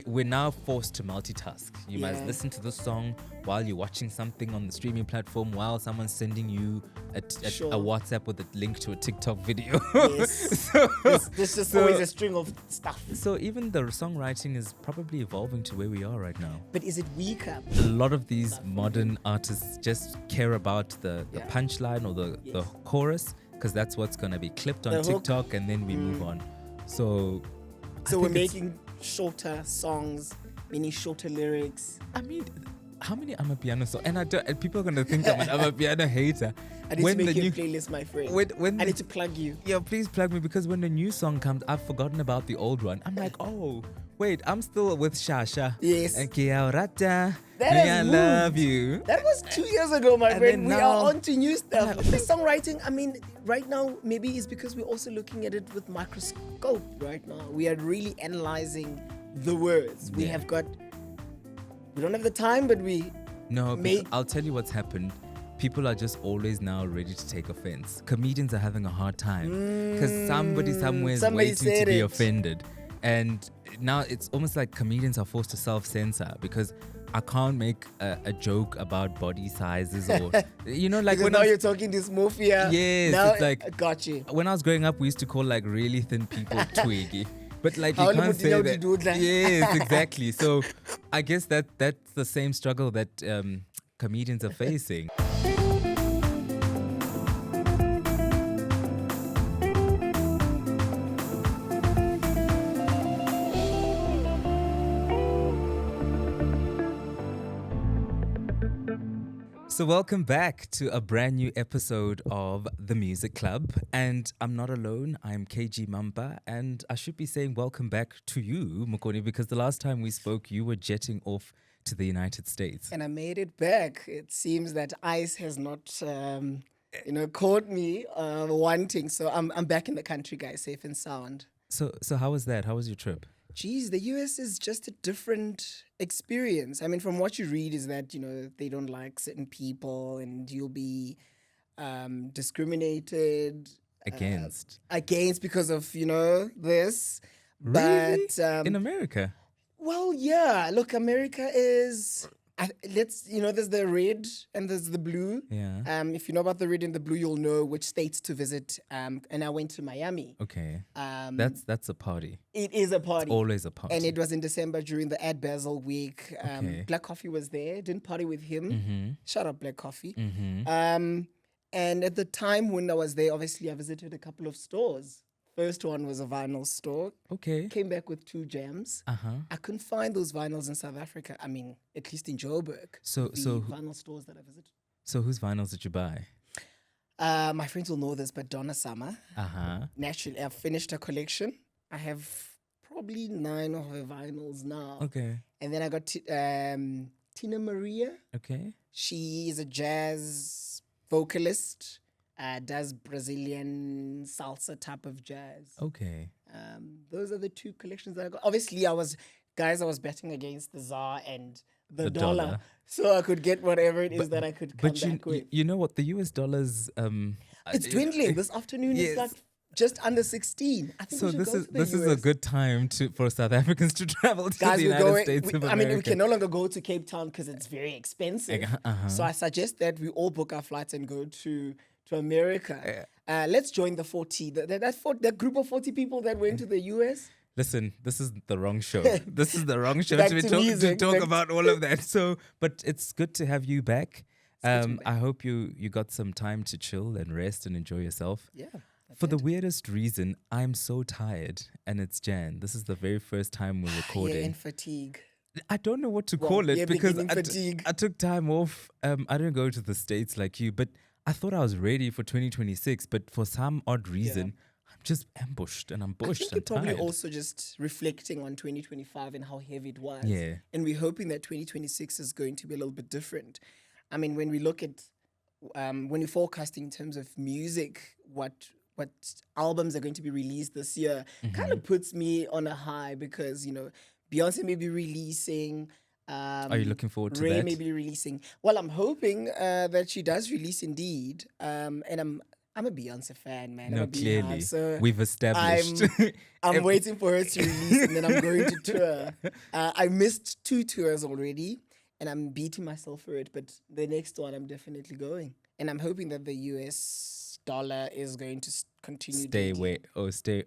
we're now forced to multitask. You must Yeah. listen to this song while you're watching something on the streaming platform, while someone's sending you Sure. a WhatsApp with a link to a TikTok video. Yes. There's just always a string of stuff. So even the songwriting is probably evolving to where we are right now. But is it weaker? A lot of these modern artists just care about the punchline or the chorus, because that's what's going to be clipped on The hook. TikTok, and then we move on. So I So we're think it's- making shorter songs, meaning shorter lyrics. I mean, how many Amapiano songs? And people are going to think I'm an Amapiano hater. I need to make you a playlist, my friend. When I need to plug you. Yeah, please plug me, because when the new song comes, I've forgotten about the old one. I'm like, oh, wait, I'm still with Shasha. Yes. And Kia Rata, That has I moved. love you. That was 2 years ago, my And friend. then We now- are on to new stuff. Yeah. The songwriting, I mean, right now, maybe it's because we're also looking at it with microscope right now. We are really analyzing the words. We Yeah. have got, we don't have the time, but we, No, May- I'll tell you what's happened. People are just always now ready to take offense. Comedians are having a hard time because somebody somewhere is somebody waiting to said be it. offended. And now it's almost like comedians are forced to self-censor, because I can't make a joke about body sizes or, like because when now I you're was, talking dysmorphia. Yes, now, it's like- I got you. when I was growing up, we used to call like really thin people twiggy. But like you How can't would you say know that. to do that? Yes, exactly. So I guess that's the same struggle that comedians are facing. So welcome back to a brand new episode of The Music Club. And I'm not alone. I'm KG Mampa. And I should be saying welcome back to you, Mokoni, because the last time we spoke, you were jetting off to the United States. And I made it back. It seems that ice has not, caught me wanting. So I'm back in the country, guys, safe and sound. So how was that? How was your trip? Geez, the US is just a different experience. I mean, from what you read is that, they don't like certain people and you'll be discriminated Against. because of, this. Really? But In America? well, yeah. Look, America is. There's the red and there's the blue. Yeah. If you know about the red and the blue, you'll know which states to visit. And I went to Miami. Okay. That's a party. It is a party. Always a party. And it was in December during the Ad Basel week. Okay. Black Coffee was there. Didn't party with him. Mm-hmm. Shout out Black Coffee. Mm-hmm. And at the time when I was there, obviously I visited a couple of stores. First one was a vinyl store. Okay. Came back with 2 jams. Uh-huh. I couldn't find those vinyls in South Africa. I mean, at least in Joburg. So vinyl stores that I visited. so whose vinyls did you buy? My friends will know this, but Donna Summer. Uh-huh. Naturally, I've finished a collection. I have probably 9 of her vinyls now. Okay. And then I got Tina Maria. Okay. She is a jazz vocalist, does Brazilian salsa type of jazz. Okay. Those are the 2 collections that I got. Obviously, I was betting against the ZAR and the dollar. dollar. So I could get whatever it is that I could come But back with. you know what? The US dollars It's dwindling. This afternoon Yes. it's like just under 16. I think so we should this go is to the this is a US. good time for South Africans to travel to Guys, the we're United going. States of I America. mean, we can no longer go to Cape Town because it's very expensive. Uh-huh. So I suggest that we all book our flights and go to America. Let's join the 40. That group of 40 people that went to the US. Listen, this is the wrong show. This is the wrong show Back to, to to music, talk back about all of that. So, but it's good to have you back. good to be back. I hope you got some time to chill and rest and enjoy yourself. Yeah. For the weirdest reason, I'm so tired, and it's Jan. This is the very first time we're Yeah, recording. and fatigue. I don't know what to Well, call it yeah, because beginning fatigue. I took time off. I didn't go to the States like you, but I thought I was ready for 2026. But for some odd reason, I'm just ambushed and I'm I bushed. think I'm you're probably tired. also just reflecting on 2025 and how heavy it was. Yeah. And we're hoping that 2026 is going to be a little bit different. I mean, when we look at, when we're forecasting in terms of music, what albums are going to be released this year, kind of puts me on a high because, Beyonce may be releasing. Are you looking forward to Ray that? may be releasing. Well, I'm hoping that she does release indeed. And I'm a Beyonce fan, man. I'm No, a Beehive. clearly. So We've established. I'm waiting for her to release, and then I'm going to tour. I missed 2 tours already, and I'm beating myself for it. But the next one, I'm definitely going, and I'm hoping that the US dollar is going to continue Stay doing. where,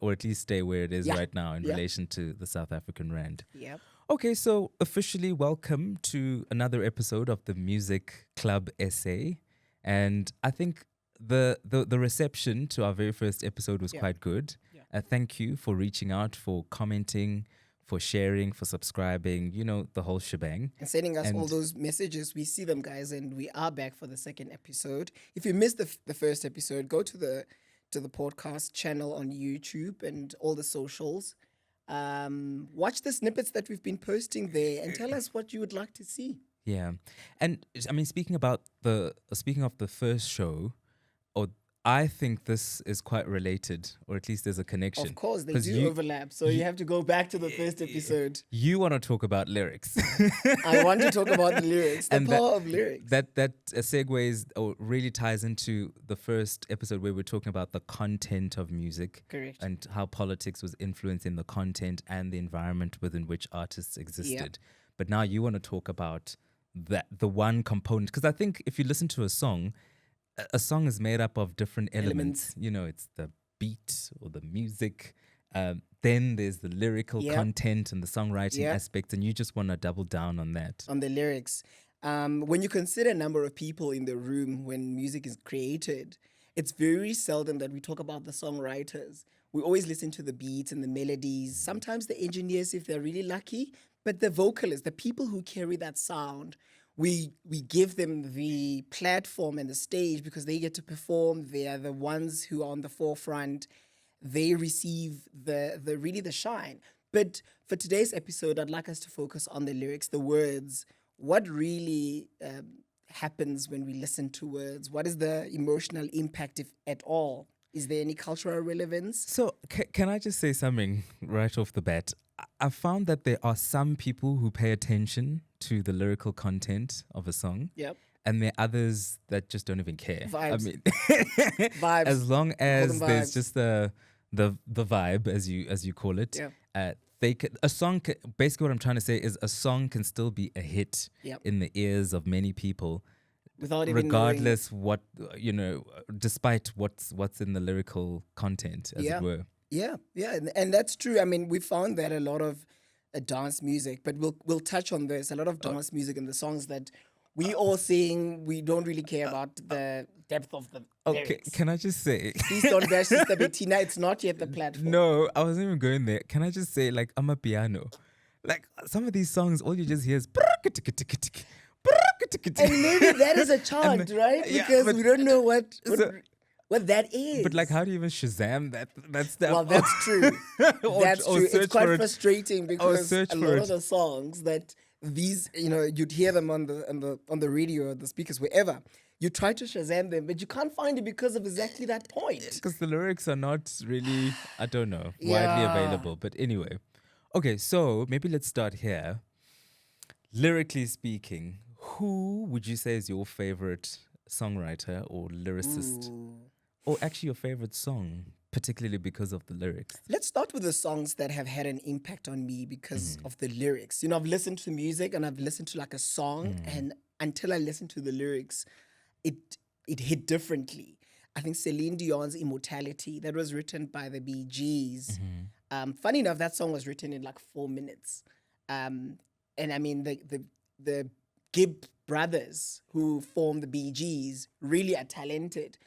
or at least stay where it is Yeah. right now in Yeah. relation to the South African rand. Yep. Okay, so officially welcome to another episode of the Music Club SA, and I think the reception to our very first episode was Yeah. quite good. Yeah. Thank you for reaching out, for commenting, for sharing, for subscribing. You know, the whole shebang. And sending us all And- those messages. We see them, guys, and we are back for the second episode. If you missed the first episode, go to the podcast channel on YouTube and all the socials. Watch the snippets that we've been posting there and tell us what you would like to see. Yeah, and I mean, speaking of the first show, or I think this is quite related, or at least there's a connection. Of course, they 'Cause do you- overlap, so you have to go back to the first episode. You want to talk about lyrics. I want to talk about the lyrics, the And power of lyrics. That segues or really ties into the first episode where we're talking about the content of music. Correct. And how politics was influencing the content and the environment within which artists existed. But now you want to talk about the one component, because I think if you listen to a song is made up of different elements. You know, it's the beat or the music. Then there's the lyrical content and the songwriting aspect, and you just want to double down on that. On the lyrics. When you consider a number of people in the room when music is created, it's very seldom that we talk about the songwriters. We always listen to the beats and the melodies, sometimes the engineers if they're really lucky, but the vocalists, the people who carry that sound, we give them the platform and the stage because they get to perform. They are the ones who are on the forefront. They receive the really the shine. But for today's episode, I'd like us to focus on the lyrics, the words. What really happens when we listen to words? What is the emotional impact, if at all? Is there any cultural relevance? So can I just say something right off the bat? I found that there are some people who pay attention to the lyrical content of a song. Yep. And there are others that just don't even care. Vibes. I mean, Vibes. as long as them there's vibes. just the vibe, as you call it. Yeah. Basically what I'm trying to say is a song can still be a hit Yep. in the ears of many people, Without even regardless despite what's in the lyrical content, as Yeah. it were. Yeah, and that's true. I mean, we found that a lot of dance music, but we'll touch on this. A lot of dance music in the songs that we all sing, we don't really care about the depth of the Okay, lyrics. can I just say? Please don't bash Sister Bettina. It's not yet the platform. No, I wasn't even going there. Can I just say, like, I'm a piano. Like, some of these songs, all you just hear is. And maybe that is a chant, right? yeah, Because but- we don't know So- what that is. But, like, how do you even Shazam that? That's the. well, that's true. That's or true. search It's quite for it. frustrating because search a for lot it. of the songs that these, you'd hear them on the radio or the speakers, wherever. You try to Shazam them, but you can't find it because of exactly that point. Because the lyrics are not really, I don't know, widely Yeah. available. But anyway. Okay, so maybe let's start here. Lyrically speaking, who would you say is your favorite songwriter or lyricist? Ooh. Or actually your favorite song, particularly because of the lyrics? Let's start with the songs that have had an impact on me because of the lyrics. I've listened to music and I've listened to like a song, and until I listened to the lyrics, it hit differently. I think Celine Dion's Immortality, that was written by the Bee Gees. Funny enough, that song was written in like 4 minutes. And I mean, the Gibb brothers who formed the Bee Gees really are talented.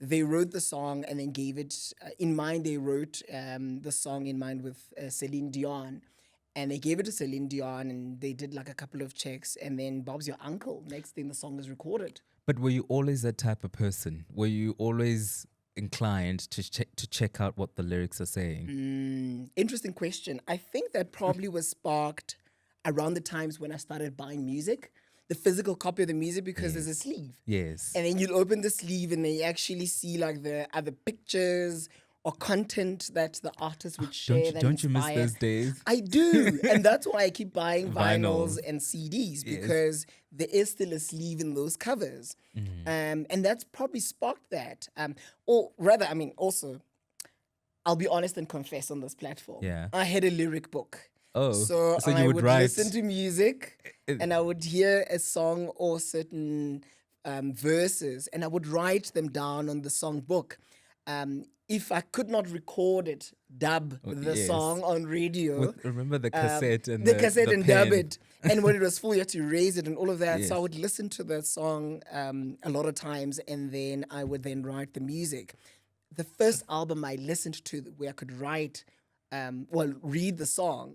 They wrote the song and then gave it in mind. They wrote the song in mind with Celine Dion. And they gave it to Celine Dion and they did like a couple of checks. And then Bob's Your Uncle. Next thing, the song is recorded. But were you always that type of person? Were you always inclined to check out what the lyrics are saying? Interesting question. I think that probably was sparked around the times when I started buying music, the physical copy of the music, because there's a sleeve. Yes. And then you'll open the sleeve and then you actually see like the other pictures or content that the artist would Don't share you that don't you miss inspire. those days? I do, and that's why I keep buying vinyls Vinyl. and CDs Yes. because there is still a sleeve in those covers, and that's probably sparked that. Or rather, I mean, also, I'll be honest and confess on this platform. Yeah. I had a lyric book. Oh, So so you I would would write. listen to music and I would hear a song or certain verses and I would write them down on the song book. If I could not record it, dub the yes. song on radio. Remember the cassette and the cassette the and dub pen. it. And when it was full, you had to erase it and all of that. So I Yes. would listen to the song a lot of times and then I would then write the music. The first album I listened to where I could write, read the song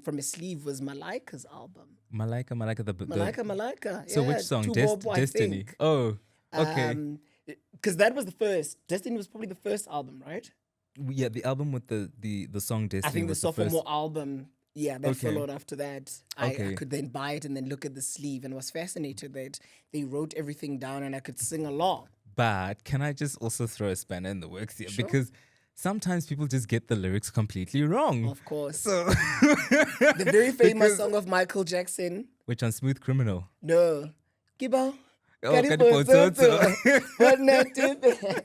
from a sleeve was Malaika's album. Malaika, Malaika. So yeah, which song? Tubobo, I Destiny. think. Oh, okay. Because that was the first. Destiny was probably the first album, right? Yeah, the album with the song Destiny I think the was the first. sophomore album, that Okay. followed after that. I Okay. could then buy it and then look at the sleeve and was fascinated that they wrote everything down and I could sing along. But can I just also throw a spanner in the works here? Sure. Because sometimes people just get the lyrics completely wrong. Of course. So The very famous Because- song of Michael Jackson. which on Smooth Criminal? No. Kibo. Oh, Kadipotsotso. But not to-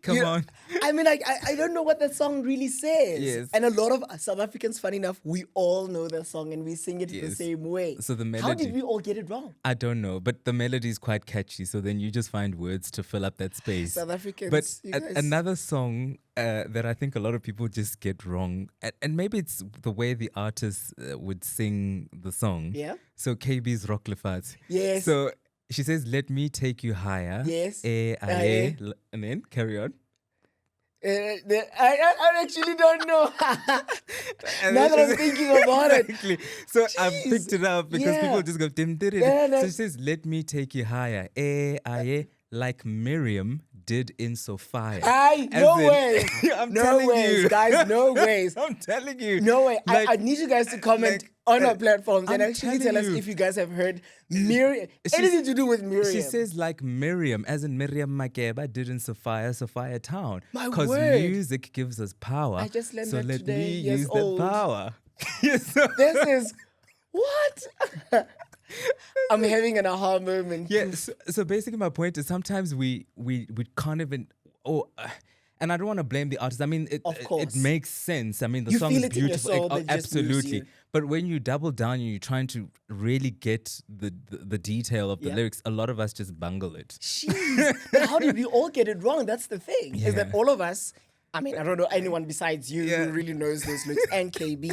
Come You- on. I mean, I don't know what that song really says. Yes. And a lot of South Africans, funny enough, we all know that song and we sing it the Yes. same way. So the How melody. did we all get it wrong? I don't know, but the melody is quite catchy. So then you just find words to fill up that space. South Africans. But you guys- another song that I think a lot of people just get wrong, and maybe it's the way the artist would sing the song. Yeah. So KB's Rocklefat. Yes. So she says, "Let me take you higher." Yes. Eh. And then carry on. I actually don't know. And Now then that I'm she- thinking about it. Exactly. So I Jeez. picked it up because Yeah. people just go dim dim dim. Yeah, no. So she says, "Let me take you higher." Like Miriam did in Sophia. No As in- way. I'm No telling ways, you. guys. No ways. I'm telling you. No way. Like- I need you guys to comment like, on our platforms and I'm actually tell telling us you. if you guys have heard Miriam. She's- Anything to do with Miriam. She says like Miriam, as in Miriam Makeba did in Sophia Town. My Because word. music gives us power. I just learned so that let today, me years use old. that power. Yes, so- This is what? I'm having an aha moment. Yeah, so basically my point is sometimes we can't even and I don't want to blame the artist. I mean, Of it course. makes sense. I mean, the You song feel is it in your beautiful. soul, but it just moves absolutely. you. But when you double down and you're trying to really get the detail of the Yeah. lyrics, a lot of us just bungle it. Jeez. But how did we all get it wrong? That's the thing. Is that Yeah. all of us, I mean, I don't know anyone besides you Yeah. who really knows those lyrics and KB.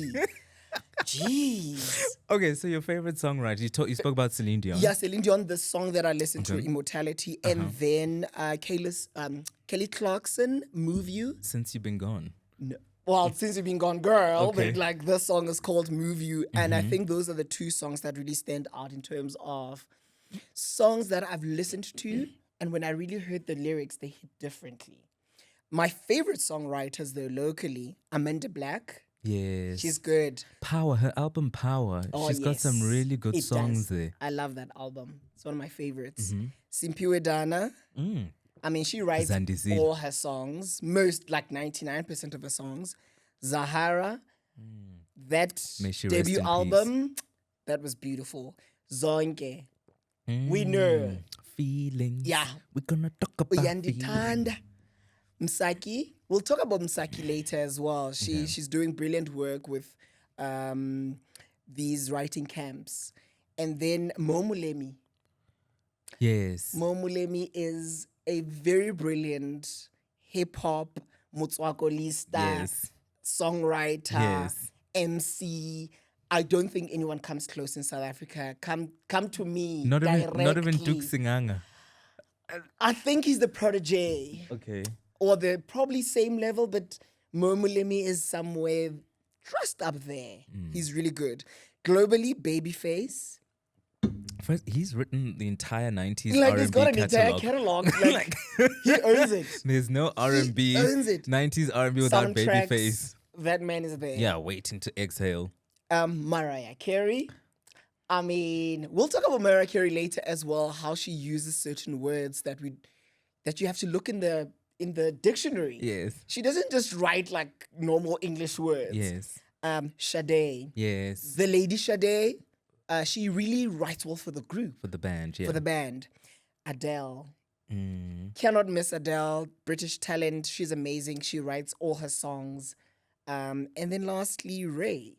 Jeez. Okay, so your favorite songwriter? You spoke about Celine Dion. Yeah, Celine Dion, the song that I listened to, Okay. Immortality, and then Kelly Clarkson, Move You. Since you've been gone. No. Well, since you've been gone, girl, Okay. but like this song is called Move You. And I think those are the two songs that really stand out in terms of songs that I've listened to. And when I really heard the lyrics, they hit differently. My favorite songwriters, though, locally, Amanda Black. Yes. She's good. Power, her album Power. Oh, She's got some yes. really good It songs does. there. I love that album. It's one of my favorites. Simpiwe Dana. Mm. I mean, she writes Zandizile. all her songs, most like 99% of her songs. Zahara, that May she rest debut in peace. album, that was beautiful. Zonke, we know. Feelings. Yeah. We're gonna talk about feelings. Uyandithanda. Msaki, we'll talk about Msaki later as well. She's doing brilliant work with these writing camps. And then Momulemi. Yes. Momulemi is a very brilliant hip hop mutswakolista, Yes. songwriter, Yes. MC. I don't think anyone comes close in South Africa. Come to me. Not even directly. Duke Singanga. I think he's the protege, Okay. or the probably same level, but Momulemi is somewhere just up there. He's really good. Globally, Babyface. First, he's written the entire 90s Like R&B he's got an entire catalog. catalog. Like, he owns it. There's no R&B, owns it. 90s R&B without Soundtracks, Babyface. That man is there. Yeah, waiting to exhale. Mariah Carey. I mean, we'll talk about Mariah Carey later as well, how she uses certain words that you have to look in the in the dictionary. Yes. She doesn't just write like normal English words. Yes. Sade, Yes. the lady Sade, she really writes well for the group, For the band, yeah. for the band. Adele, Mm. cannot miss Adele, British talent. She's amazing. She writes all her songs. And then lastly, Ray.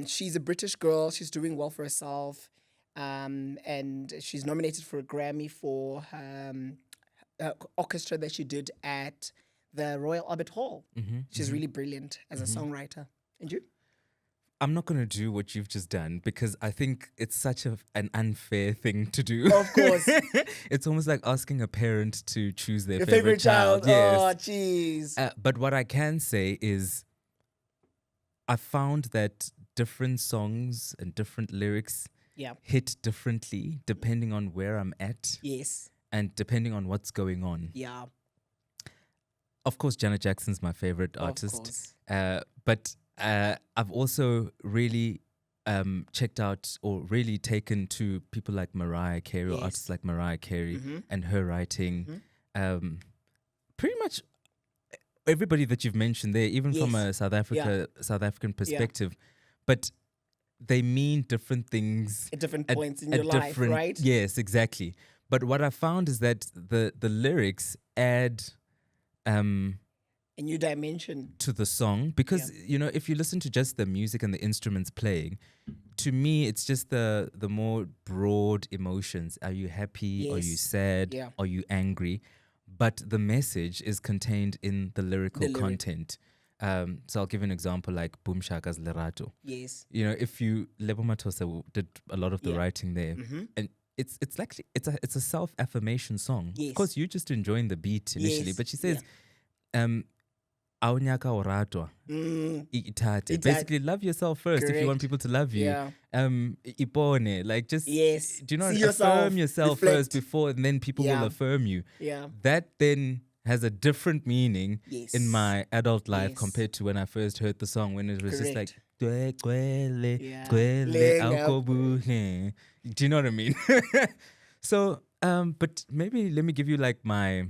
She's a British girl. She's doing well for herself. And she's nominated for a Grammy for orchestra that she did at the Royal Albert Hall. She's really brilliant as a songwriter. And you? I'm not going to do what you've just done because I think it's such an unfair thing to do. Of course. It's almost like asking a parent to choose their Your favorite child. Yes. Oh, jeez. But what I can say is I found that different songs and different lyrics Yeah. hit differently depending on where I'm at Yes. and depending on what's going on. Yeah. Of course, Janet Jackson's my favorite Of artist. course. But I've also really checked out or really taken to people like Mariah Carey or Yes. artists like Mariah Carey and her writing. Pretty much everybody that you've mentioned there, even from Yes. a South African perspective, but they mean different things At different points in your life, right? Yes, exactly. But what I found is that the lyrics add A new dimension. to the song because you know if you listen to just the music and the instruments playing, to me it's just the more broad emotions. Are you happy? Are you Yes. sad? Yeah. Are you angry? But the message is contained in the lyrical lyric. content. So I'll give you an example like Boom Shaka's Lerato. Yes. You know, if you Lebo Matosa did a lot of the Yeah. writing there, and it's like it's a self affirmation song. Yes. Of course, you're just enjoying the beat initially, Yes. but she says, "Awunyaka oratwa itate." Basically, love yourself first if you want Correct. people to love you. Yeah. Ipone, like just Yes. do you know See affirm yourself first reflect. before, and then people will Yeah. affirm you. Yeah. That then has a different meaning Yes. in my adult life Yes. compared to when I first heard the song, when it was just like Correct. "Dwe, Yeah. gwele, Laying awukobuhle." Do you know what I mean? So but maybe let me give you like my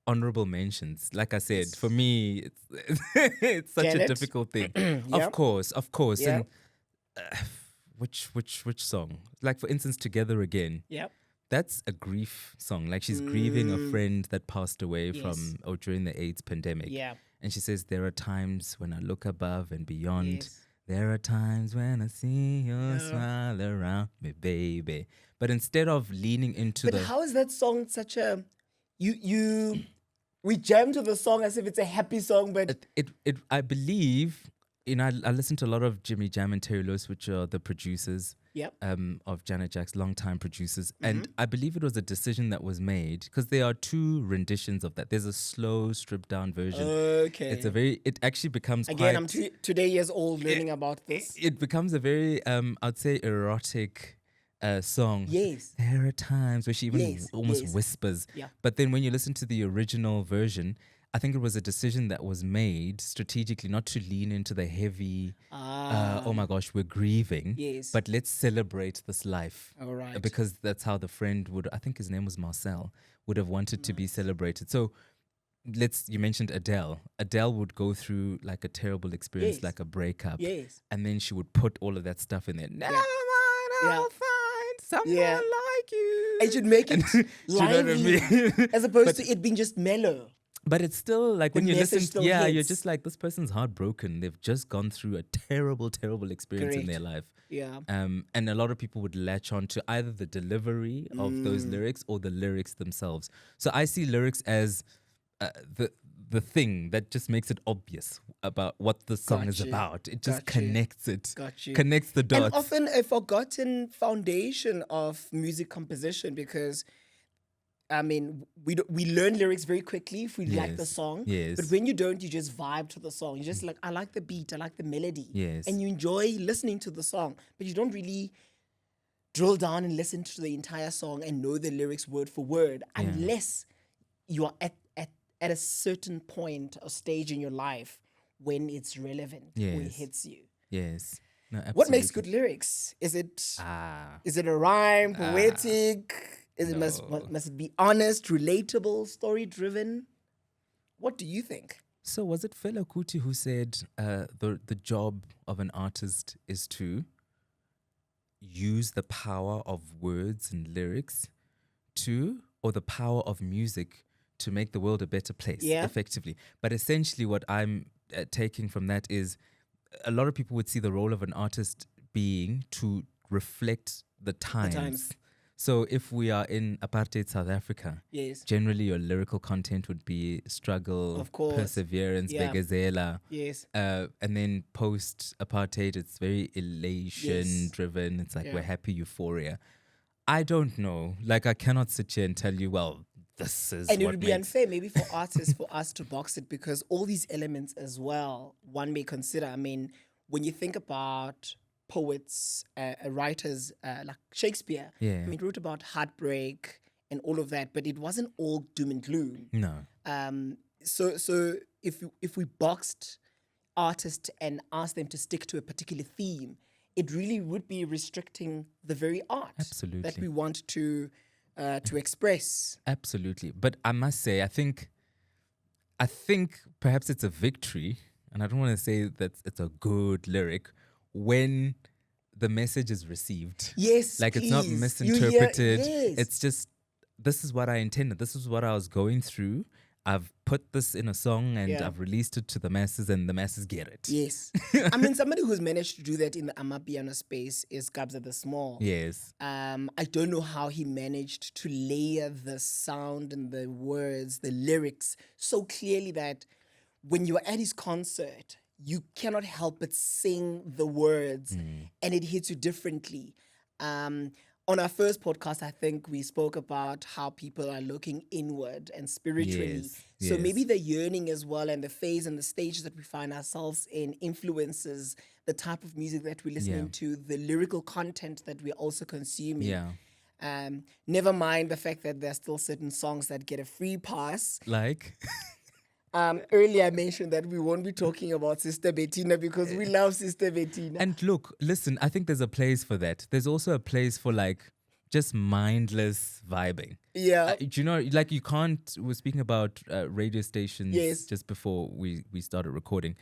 honorable mentions. Like I said, for me it's it's such a Janet? difficult thing. Yeah. Of course. Yeah. And which song? Like for instance, Together Again. Yep. That's a grief song. Like she's grieving a friend that passed away Yes. during the AIDS pandemic. Yeah. And she says, there are times when I look above and beyond. Yes. There are times when I see your smile around me, baby. But instead of leaning into But how is that song such a we jam to the song as if it's a happy song, but it I believe, you know, I listen to a lot of Jimmy Jam and Terry Lewis, which are the producers yep. of Janet Jack's longtime producers. And I believe it was a decision that was made because there are two renditions of that. There's a slow, stripped down version. Okay. It actually becomes Again, quite, I'm today years old learning about this. it becomes a very, I'd say, erotic song. Yes. There are times where she even Yes, almost yes. whispers. Yeah. But then when you listen to the original version, I think it was a decision that was made strategically not to lean into the heavy, oh my gosh, we're grieving. Yes. But let's celebrate this life. All right. Because that's how the friend would, I think his name was Marcel, would have wanted to be celebrated. So you mentioned Adele. Adele would go through like a terrible experience, Yes. like a breakup. Yes. And then she would put all of that stuff in there. Never mind, Yeah. I'll find someone Yeah. like you. It should make it Do you know what I lively mean? as opposed to it being just mellow. But it's still like when you message listen, still you're hits. just like, this person's heartbroken. They've just gone through a terrible, terrible experience in their life. Yeah. And a lot of people would latch on to either the delivery of those lyrics or the lyrics themselves. So I see lyrics as the thing that just makes it obvious about what the song is Got you. about. It just Got you. connects it, Got you. connects the dots. And often a forgotten foundation of music composition because, I mean, we learn lyrics very quickly if we like the Yes, song. yes. But when you don't, you just vibe to the song. You just like, I like the beat, I like the melody. Yes. And you enjoy listening to the song, but you don't really drill down and listen to the entire song and know the lyrics word for word unless you are at a certain point or stage in your life when it's relevant, when it Yes. hits you. Yes. No, What makes absolutely. good lyrics? Is it Ah. is it a rhyme, poetic? Is it No. must it be honest, relatable, story driven? What do you think? So was it Fela Kuti who said the job of an artist is to use the power of words and lyrics to, or the power of music to make the world a better place, Yeah. effectively. But essentially, what I'm taking from that is a lot of people would see the role of an artist being to reflect the times. times. So if we are in apartheid South Africa, Yes. generally your lyrical content would be struggle, Of course. perseverance, Yeah. begazela. Yes. And then post apartheid, it's very elation Yes. driven. It's like Yeah. we're happy euphoria. I don't know. Like I cannot sit here and tell you, well, this is And it what would be makes unfair maybe for artists for us to box it, because all these elements as well, one may consider. I mean, when you think about poets, writers like Shakespeare, Yeah. I mean, wrote about heartbreak and all of that, but it wasn't all doom and gloom. No. So if we boxed artists and asked them to stick to a particular theme, it really would be restricting the very art that Absolutely. we want to express. Absolutely. But I must say, I think perhaps it's a victory, and I don't want to say that it's a good lyric when the message is received. Yes, Like it's not please. You hear- misinterpreted. yes. It's just, this is what I intended. This is what I was going through. I've put this in a song and Yeah. I've released it to the masses, and the masses get it. Yes. I mean, somebody who's managed to do that in the Amapiano space is Kabza the Small. Yes. I don't know how he managed to layer the sound and the words, the lyrics so clearly that when you're at his concert, you cannot help but sing the words and it hits you differently. On our first podcast, I think we spoke about how people are looking inward and spiritually. Yes, So yes. maybe the yearning as well and the phase and the stages that we find ourselves in influences the type of music that we're listening to, the lyrical content that we're also consuming. Yeah. Never mind the fact that there's still certain songs that get a free pass. Like, Earlier I mentioned that we won't be talking about Sister Bettina because we love Sister Bettina. and look, listen, I think there's a place for that. There's also a place for like just mindless vibing. Yeah. Do you know, like you can't, we're speaking about radio stations Yes. just before we started recording,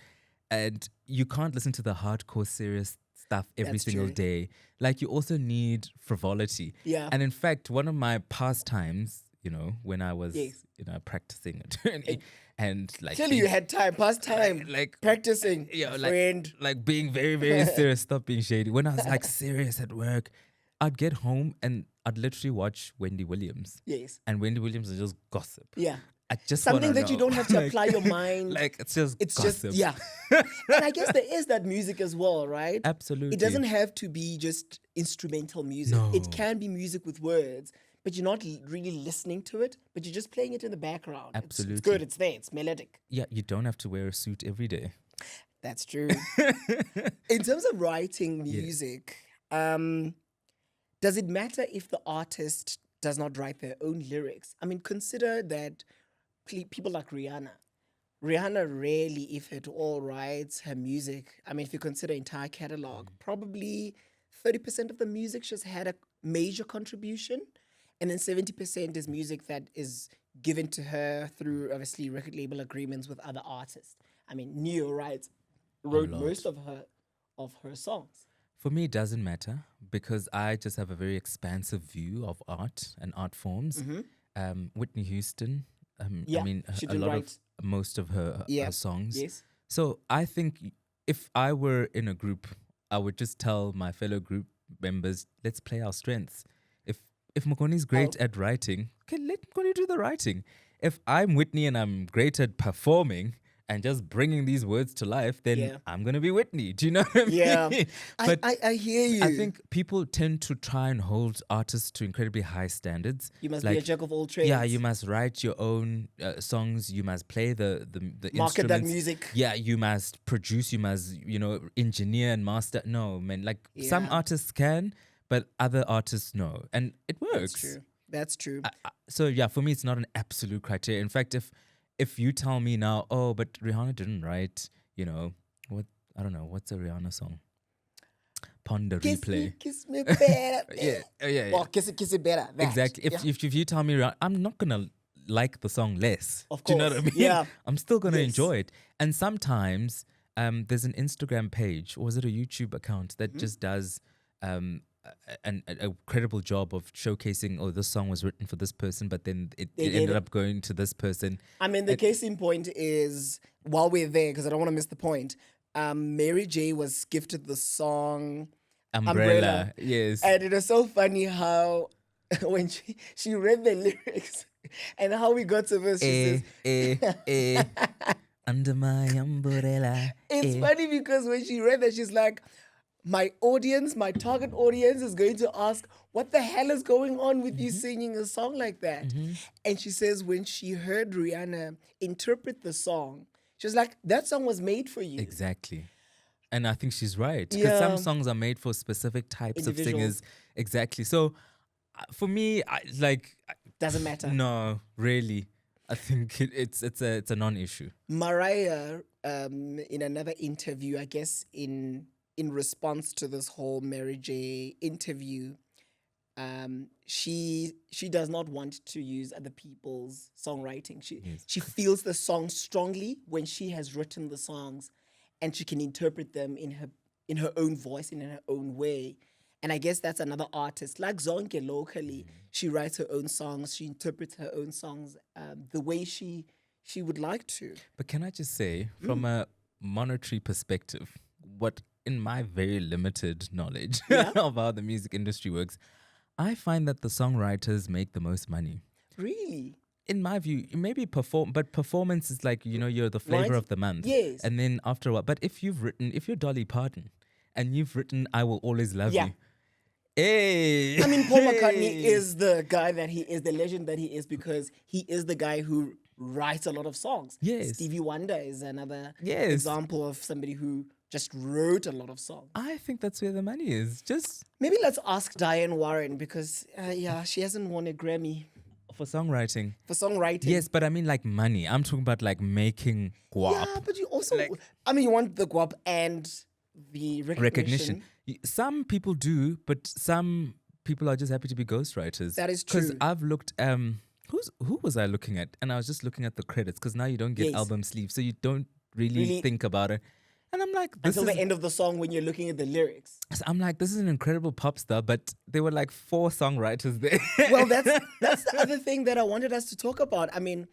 and you can't listen to the hardcore serious stuff every That's single true. day. Like you also need frivolity. Yeah. And in fact, one of my pastimes, you know, when I was, Yes. you know, practicing attorney and like Clearly you had time, past time, like practicing, yeah, friend. like being very, very serious, stop being shady. When I was like serious at work, I'd get home and I'd literally watch Wendy Williams. Yes. And Wendy Williams is just gossip. Yeah. I just Something wanna that you know. don't have to apply your mind. Like it's just It's gossip. just, yeah. And I guess there is that music as well, right? Absolutely. It doesn't have to be just instrumental music. No. It can be music with words, but you're not really listening to it, but you're just playing it in the background. It's Absolutely. good, it's there, it's melodic. Yeah, you don't have to wear a suit every day. That's true. In terms of writing music, does it matter if the artist does not write their own lyrics? I mean, consider that people like Rihanna. Rihanna rarely, if at all, writes her music. I mean, if you consider entire catalog, probably 30% of the music she's had a major contribution, and then 70% is music that is given to her through obviously record label agreements with other artists. I mean, Neo wrote lot. most of her songs. For me, it doesn't matter because I just have a very expansive view of art and art forms. Whitney Houston, Yeah, I mean, she a did lot write. of most of her songs. Yes. So I think if I were in a group, I would just tell my fellow group members, let's play our strengths. If Mokoni's great at writing, okay, let Mokoni do the writing. If I'm Whitney and I'm great at performing and just bringing these words to life, then I'm going to be Whitney. Do you know what I Yeah. mean? But I hear you. I think people tend to try and hold artists to incredibly high standards. You must be a jack of all trades. Yeah, you must write your own songs. You must play the market that instruments. music. Yeah, you must produce. You must engineer and master. No, man. Like some Yeah. artists can, but other artists no, and it works. That's true. That's true. So yeah, for me, it's not an absolute criteria. In fact, if you tell me now, oh, but Rihanna didn't write, what I don't know, what's a Rihanna song? ponder, replay. Kiss me better. Yeah, yeah. Well, kiss it better. That. Exactly. If you tell me, I'm not gonna like the song less. Of Do you know what I course, mean? yeah. I'm still gonna Yes. enjoy it. And sometimes there's an Instagram page, or is it a YouTube account that just does a credible job of showcasing, oh, this song was written for this person, but then it did ended it. up going to this person. I mean, the case in point is, while we're there, because I don't want to miss the point, Mary J was gifted the song Umbrella. Yes. And it was so funny how when she read the lyrics and how we got to this, she says, Under my umbrella. it's funny because when she read that, she's like, my audience, my target audience is going to ask, what the hell is going on with you singing a song like that? And she says when she heard Rihanna interpret the song, she was like, that song was made for you. Exactly. And I think she's right. Because some Yeah. songs are made for specific types of Individuals. singers. Exactly. So for me, Doesn't matter. no, really. I think it's a non-issue. Mariah, in another interview, I guess in response to this whole Mary J interview, she does not want to use other people's songwriting. She feels the song strongly when she has written the songs, and she can interpret them in her own voice and in her own way. And I guess that's another artist like Zonke locally. She writes her own songs. She interprets her own songs the way she would like to. But can I just say, from a monetary perspective, what in my very limited knowledge of how the music industry works, I find that the songwriters make the most money. Really? In my view, maybe performance is like, you're the flavor Right. of the month. Yes. And then after a while, but if you're Dolly Parton and you've written I Will Always Love Yeah. You. Hey. I mean, Paul McCartney is the guy that he is, the legend that he is, because he is the guy who writes a lot of songs. Yes. Stevie Wonder is another Yes. example of somebody who just wrote a lot of songs. I think that's where the money is. Just Maybe let's ask Diane Warren because, she hasn't won a Grammy for songwriting. for songwriting. Yes, but I mean like money. I'm talking about like making guap. Yeah, but you also, Like- you want the guap and the recognition. Some people do, but some people are just happy to be ghostwriters. That is Because true. I've looked. Who was I looking at? And I was just looking at the credits because now you don't get Yes. album sleeves, so you don't really Really- think about it. And I'm like, this Until is. the end of the song when you're looking at the lyrics. I'm like, this is an incredible pop star, but there were like 4 songwriters there. Well, that's the other thing that I wanted us to talk about. I mean,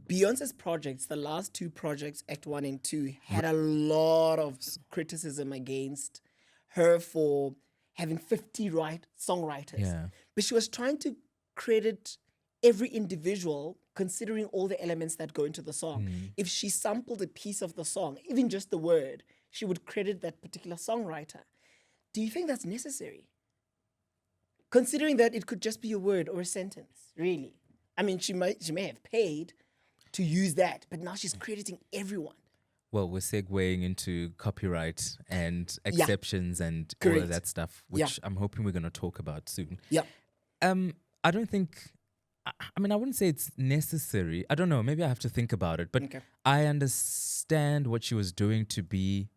Beyonce's projects, the last 2 projects, Act 1 and 2, had a lot of criticism against her for having 50 songwriters. Yeah. But she was trying to credit every individual, considering all the elements that go into the song. If she sampled a piece of the song, even just the word, she would credit that particular songwriter. Do you think that's necessary? Considering that it could just be a word or a sentence, really. I mean, she may have paid to use that, but now she's crediting everyone. Well, we're segueing into copyright and exceptions and all Correct. of that stuff, Yeah. which I'm hoping we're going to talk about soon. Yeah. I don't think. I mean, I wouldn't say it's necessary. I don't know. Maybe I have to think about it. But Okay. I understand what she was doing to be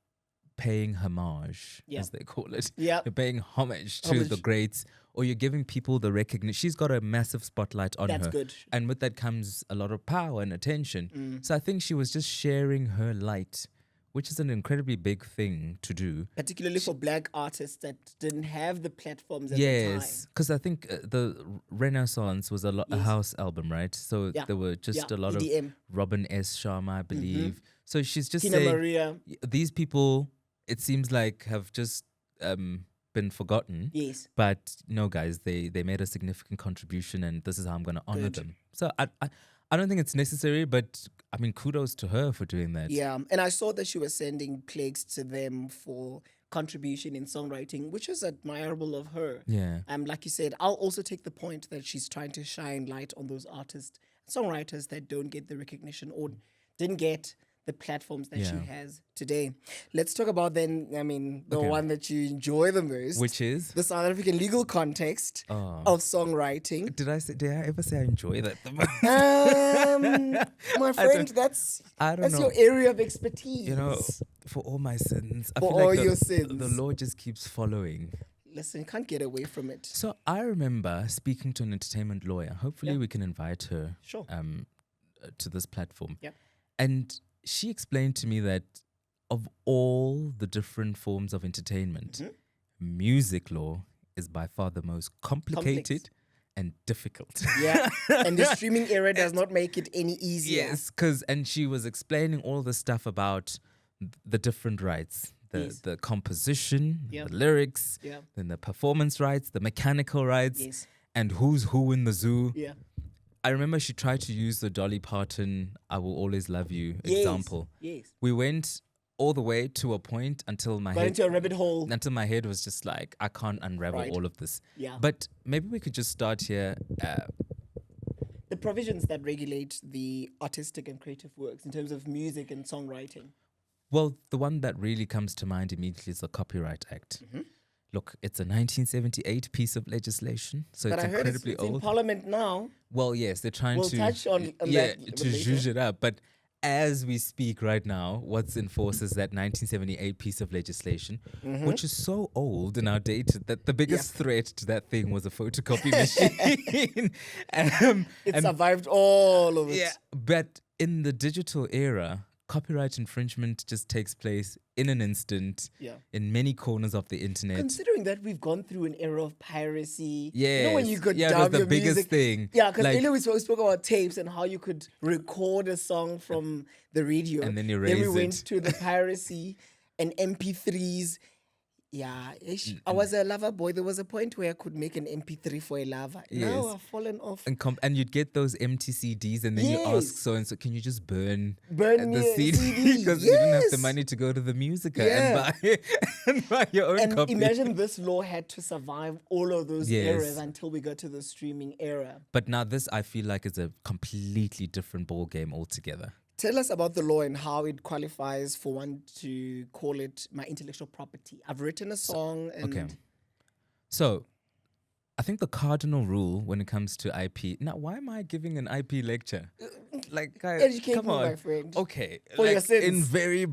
paying homage, Yeah. as they call it. Yeah. You're paying homage to the Homage. greats, or you're giving people the recognition. She's got a massive spotlight on That's her. good. And with that comes a lot of power and attention. So I think she was just sharing her light, which is an incredibly big thing to do. Particularly for black artists that didn't have the platforms at the Yes, time. because I think the Renaissance was a Yes. house album, right? So Yeah. there were just Yeah, a lot EDM. of Robin S. Sharma, I believe. So she's just Tina saying Maria. these people, it seems like, have just been forgotten. Yes. But no, guys, they made a significant contribution, and this is how I'm going to honor Good. them. So I don't think it's necessary, but I mean, kudos to her for doing that. Yeah. And I saw that she was sending plagues to them for contribution in songwriting, which is admirable of her. Yeah. Like you said, I'll also take the point that she's trying to shine light on those artists, songwriters that don't get the recognition or didn't get the platforms that she Yeah. has today. Let's talk about then, the Okay. one that you enjoy the most. Which is? the South African legal context Oh. of songwriting. Did I ever say I enjoy that? My friend, that's I don't know. your area of expertise. for all my sins. I For feel like all the, your the sins. law just keeps following. Listen, can't get away from it. So I remember speaking to an entertainment lawyer. Hopefully, Yeah. we can invite her Sure. to this platform. Yeah. And she explained to me that of all the different forms of entertainment, music law is by far the most complicated and difficult. Yeah. And the streaming era does not make it any easier. Yes, and she was explaining all the stuff about the different rights, the composition, Yeah. the lyrics, Yeah. then the performance rights, the mechanical rights, Yes. and who's who in the zoo. Yeah. I remember she tried to use the Dolly Parton "I Will Always Love You" example. Yes. We went all the way to a point until my Got head into a rabbit hole. until my head was just like, I can't unravel Right. all of this. Yeah. But maybe we could just start here. The provisions that regulate the artistic and creative works in terms of music and songwriting. Well, the one that really comes to mind immediately is the Copyright Act. Look, it's a 1978 piece of legislation, so But it's I heard incredibly it's old. in Parliament now. Well, yes, they're trying We'll to touch on that a to bit later. zhuzh it up. But as we speak right now, what's in force is that 1978 piece of legislation, which is so old and outdated that the biggest threat to that thing was a photocopy machine. It survived all of it. Yeah, but in the digital era, copyright infringement just takes place in an instant, Yeah. in many corners of the internet. Considering that we've gone through an era of piracy, Yes. you know when you could Yeah, it dub was the your biggest music, thing. Yeah, because Like- earlier we spoke about tapes and how you could record a song from the radio, And then we erase went it. to the piracy and MP3s. Yeah, I was a lover boy. There was a point where I could make an MP3 for a lover. Now Yes. I've fallen off. And you'd get those empty CDs, and then you ask Yes. so and so, can you just burn Me the a CD because you didn't have the Yes. money to go to the musica Yeah. and buy your own And copy. imagine this law had to survive all of those Yes. eras until we got to the streaming era. But now this, I feel like, is a completely different ball game altogether. Tell us about the law and how it qualifies for one to call it my intellectual property. I've written a song and Okay. So, I think the cardinal rule when it comes to IP. Now, why am I giving an IP lecture? Like, guys, Educate come me, on. my friend. Okay, For your in sins. very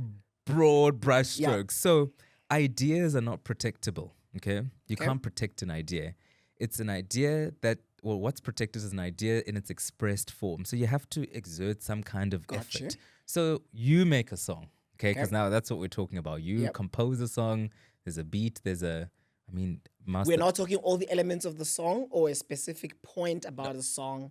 broad brushstrokes. So, ideas are not protectable. Okay, you Okay. can't protect an idea. It's an idea that, well, what's protected is an idea in its expressed form. So you have to exert some kind of Gotcha. effort. So you make a song, okay? Because Okay. now that's what we're talking about. You Yep. compose a song. There's a beat. Master. we're not talking all the elements of the song or a specific point about a song.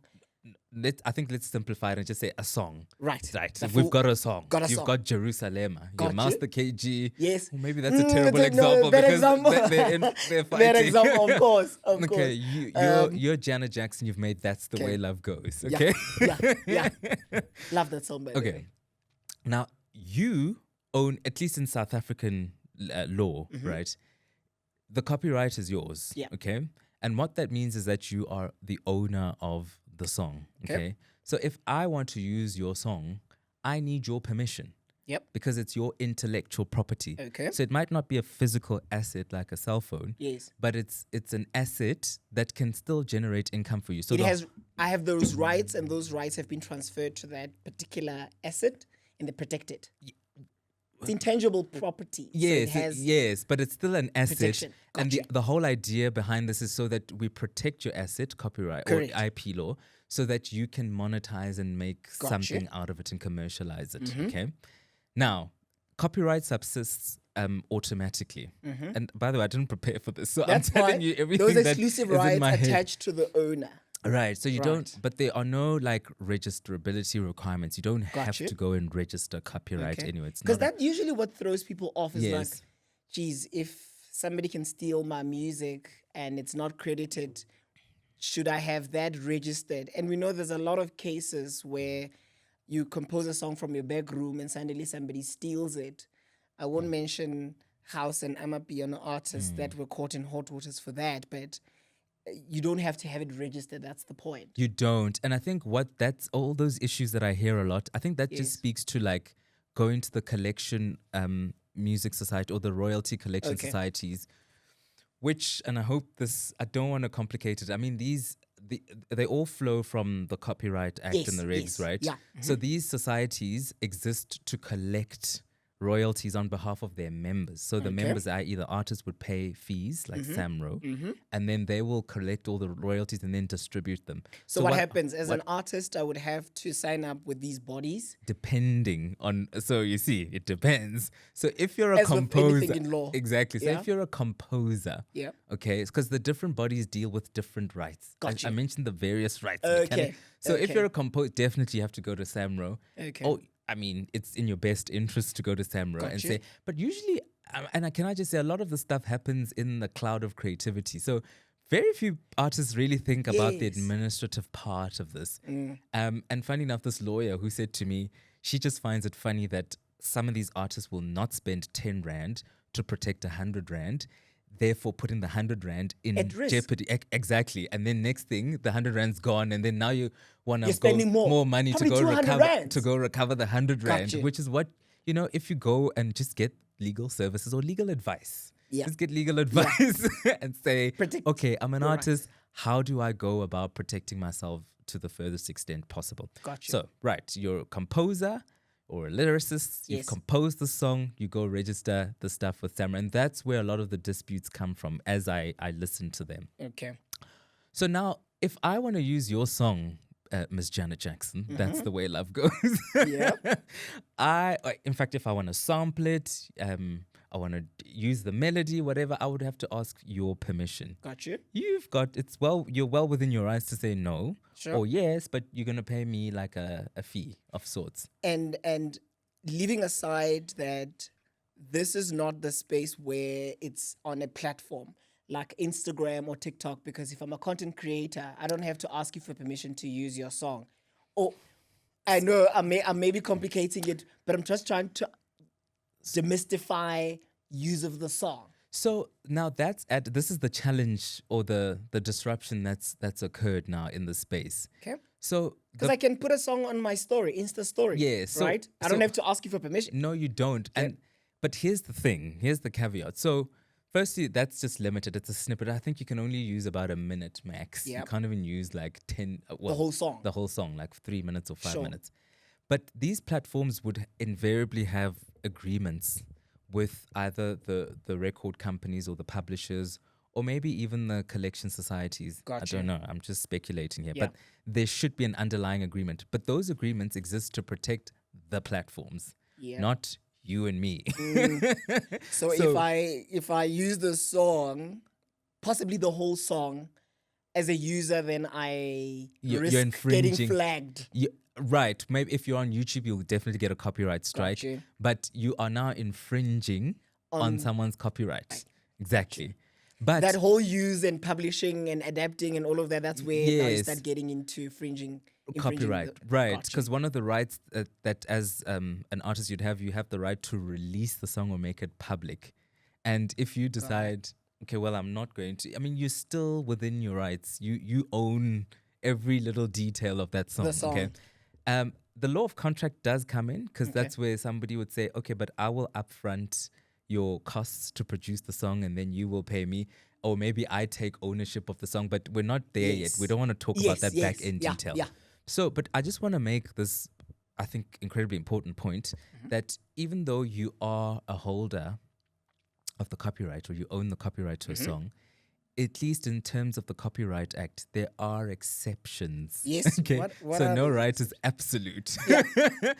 I think let's simplify it and just say a song. Right. Right. The We've full- got a song. got a You've song. got Jerusalem. Got Your you. Master KG. Yes. Well, maybe that's a terrible No, example bad because example. they're fighting. Bad example, of course. Of Okay, course. you're Janet Jackson. You've made "That's the Okay. Way Love Goes." Yeah, Okay. yeah. Love that song, by the Okay. way. Now you own, at least in South African law, right? The copyright is yours. Yeah. Okay. And what that means is that you are the owner of the song. Okay. Okay. So if I want to use your song, I need your permission. Yep. Because it's your intellectual property. Okay. So it might not be a physical asset like a cell phone, Yes. but it's an asset that can still generate income for you. So I have those rights, and those rights have been transferred to that particular asset, and they protect it. It's intangible property. so Yes, it has yes, but it's still an asset. protection. And Gotcha. the whole idea behind this is so that we protect your asset, copyright Correct. or IP law, so that you can monetize and make Gotcha. something out of it and commercialize it. Okay. Now, copyright subsists automatically. And by the way, I didn't prepare for this, so That's I'm telling fine. you everything Those that exclusive is in rights my head. attached to the owner. Right. So you don't, Right. but there are no like registrability requirements. You don't have Gotcha. to go and register copyright Okay. anyway. It's Because not. that usually what throws people off is Yes. like, geez, if somebody can steal my music and it's not credited, should I have that registered? And we know there's a lot of cases where you compose a song from your back room and suddenly somebody steals it. I won't mention House and Amapiano artists that were caught in hot waters for that, but you don't have to have it registered. That's the point. You don't. And I think that's all those issues that I hear a lot. I think that Yes. just speaks to like going to the collection music society or the royalty collection Okay. societies, which, and I hope this, I don't want to complicate it. I mean, they all flow from the Copyright Act Yes, and the regs, yes, right? yeah. So these societies exist to collect royalties on behalf of their members. So the Okay. members are either artists would pay fees like Samro, and then they will collect all the royalties and then distribute them. So what happens as an artist? I would have to sign up with these bodies. Depending on, so you see, it depends. So if you're a As with anything composer, in law. exactly. So Yeah. if you're a composer, Yeah. okay, it's because the different bodies deal with different rights. Gotcha. I mentioned the various rights. Okay. So if Okay. you're a composer, definitely you have to go to Samro. Okay. Oh, I mean, it's in your best interest to go to Samro and Gotcha. say, but usually, can I just say, a lot of the stuff happens in the cloud of creativity. So very few artists really think about the Yes. administrative part of this. And funny enough, this lawyer who said to me, she just finds it funny that some of these artists will not spend 10 Rand to protect 100 Rand, therefore putting the 100 Rand in At risk. jeopardy. Exactly. And then next thing, the 100 Rand's gone, and then now you want You're to go spending more. money Probably to go 200 recover rands. the 100 Rand, Gotcha. which is what, if you go and just get legal services or legal advice. Yeah. Just get legal advice and say, Protect okay, I'm an your artist. How do I go about protecting myself to the furthest extent possible? Gotcha. So, right, you're a composer or a lyricist. You've Yes. composed the song. You go register the stuff with Samra. And that's where a lot of the disputes come from as I listen to them. Okay. So now, if I want to use your song, Miss Janet Jackson, that's the way love goes. Yeah. In fact, if I want to sample it, I want to use the melody, whatever, I would have to ask your permission. Gotcha. You're well within your rights to say no Sure. or yes, but you're going to pay me like a fee of sorts. And leaving aside that this is not the space where it's on a platform like Instagram or TikTok, because if I'm a content creator, I don't have to ask you for permission to use your song. Or I know I may be complicating it, but I'm just trying to demystify use of the song. So now this is the challenge or the disruption that's occurred now in the space. Okay. So Because I can put a song on my story, Insta story. Yeah, so- right? I don't so- have to ask you for permission. no, you don't. But here's the thing. Here's the caveat. So firstly, that's just limited. It's a snippet. I think you can only use about a minute max. You Yep. can't even use like 10. The whole song. The whole song, like 3 minutes or 5 Sure. minutes. But these platforms would invariably have agreements with either the record companies or the publishers or maybe even the collection societies. Gotcha. I don't know. I'm just speculating here. Yeah. But there should be an underlying agreement. But those agreements exist to protect the platforms, Yeah. not you and me. So if I use the song, possibly the whole song, as a user, then I You're risk getting infringing. flagged. Right. Maybe if you're on YouTube, you'll definitely get a copyright strike. Gotcha. But you are now infringing on someone's copyright. Exactly. But That whole use and publishing and adapting and all of that, that's where now you Yes. start getting into infringing copyright, the- right? Gotcha. Because one of the rights that as an artist you have the right to release the song or make it public. And if you decide, okay, well, I'm not going to. I mean, you're still within your rights. You own every little detail of that song. Okay. The law of contract does come in because that's where somebody would say, okay, but I will upfront your costs to produce the song and then you will pay me. Or maybe I take ownership of the song, but we're not there yet. Yes. We don't want to talk about Yes, that yes. back in Yeah, detail. yeah. So, but I just want to make this, I think, incredibly important point that even though you are a holder of the copyright or you own the copyright to a song, at least in terms of the Copyright Act, there are exceptions. Yes. Okay. What So are no those right is absolute.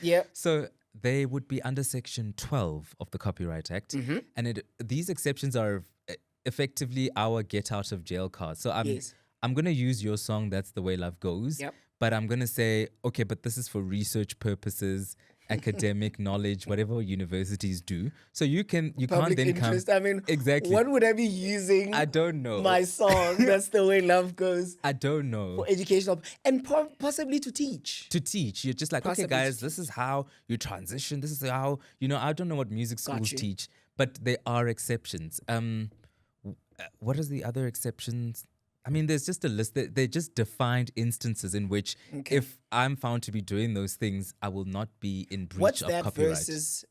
Yeah. So they would be under Section 12 of the Copyright Act, and these exceptions are effectively our get out of jail card. So Yes. I'm going to use your song, That's the Way Love Goes, Yep. but I'm going to say, okay, but this is for research purposes, academic knowledge, whatever universities do. So you can't Public then interest. come. I mean, Exactly. what would I be using I don't know. my song? That's the way love goes. I don't know. For educational and possibly to teach. To teach, you're just like, okay, Possibly to guys, this is how you transition. This is how, I don't know what music schools Got you. teach, but there are exceptions. What are the other exceptions? I mean, there's just a list. They're just defined instances in which if I'm found to be doing those things, I will not be in breach What's of that copyright. versus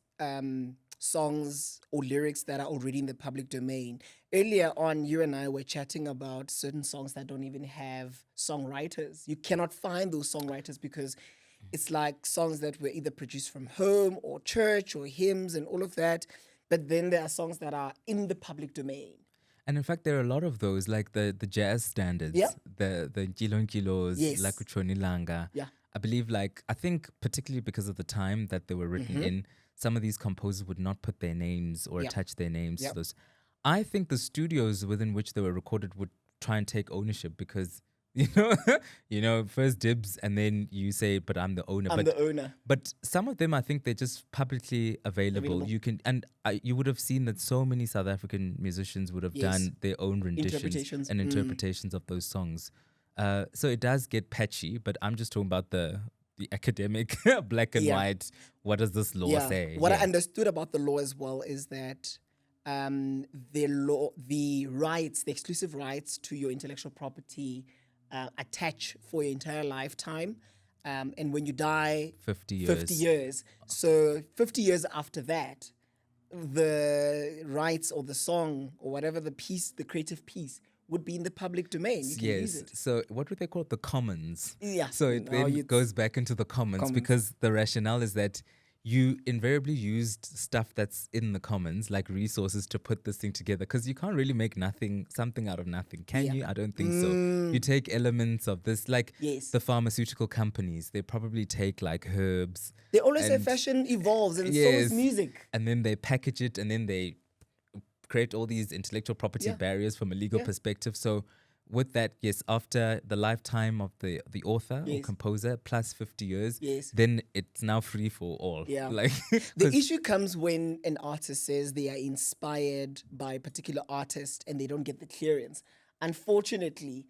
songs or lyrics that are already in the public domain? Earlier on, you and I were chatting about certain songs that don't even have songwriters. You cannot find those songwriters because It's like songs that were either produced from home or church or hymns and all of that. But then there are songs that are in the public domain. And in fact, there are a lot of those, like the jazz Yeah. standards, the Kilon Kilos, La Yes. Kuchoni Langa. Yeah. I believe, like, I think particularly because of the time that they were written in, some of these composers would not put their names or Yeah. attach their names Yeah. to those. I think the studios within which they were recorded would try and take ownership because, first dibs and then you say, but I'm the owner. I'm But the owner. but some of them, I think they're just publicly available. Available. You can, and you would have seen that so many South African musicians would have Yes. done their own renditions Interpretations. and interpretations of those songs. So it does get patchy, but I'm just talking about the academic black and Yeah. white. What does this law say? What I Yeah. understood about the law as well is that the rights, the exclusive rights to your intellectual property attach for your entire lifetime. And when you die, 50 years. 50 years. So 50 years after that, the rights or the song or whatever the piece, the creative piece, would be in the public domain. You can use Yes. it. So what would they call it? The commons. Yeah. So it Now then it's goes back into the commons because the rationale is that you invariably used stuff that's in the commons, like resources, to put this thing together. Because you can't really make something out of nothing, can Yeah. you? I don't think so. You take elements of this, like Yes. the pharmaceutical companies, they probably take like herbs. They always say and- fashion evolves, and so Yes. is music. And then they package it and then they create all these intellectual property Yeah. barriers from a legal Yeah. perspective. So with that, yes, after the lifetime of the author or Yes. composer plus 50 years, Yes. then it's now free for all. Yeah. Like The 'cause- issue comes when an artist says they are inspired by a particular artist and they don't get the clearance. Unfortunately,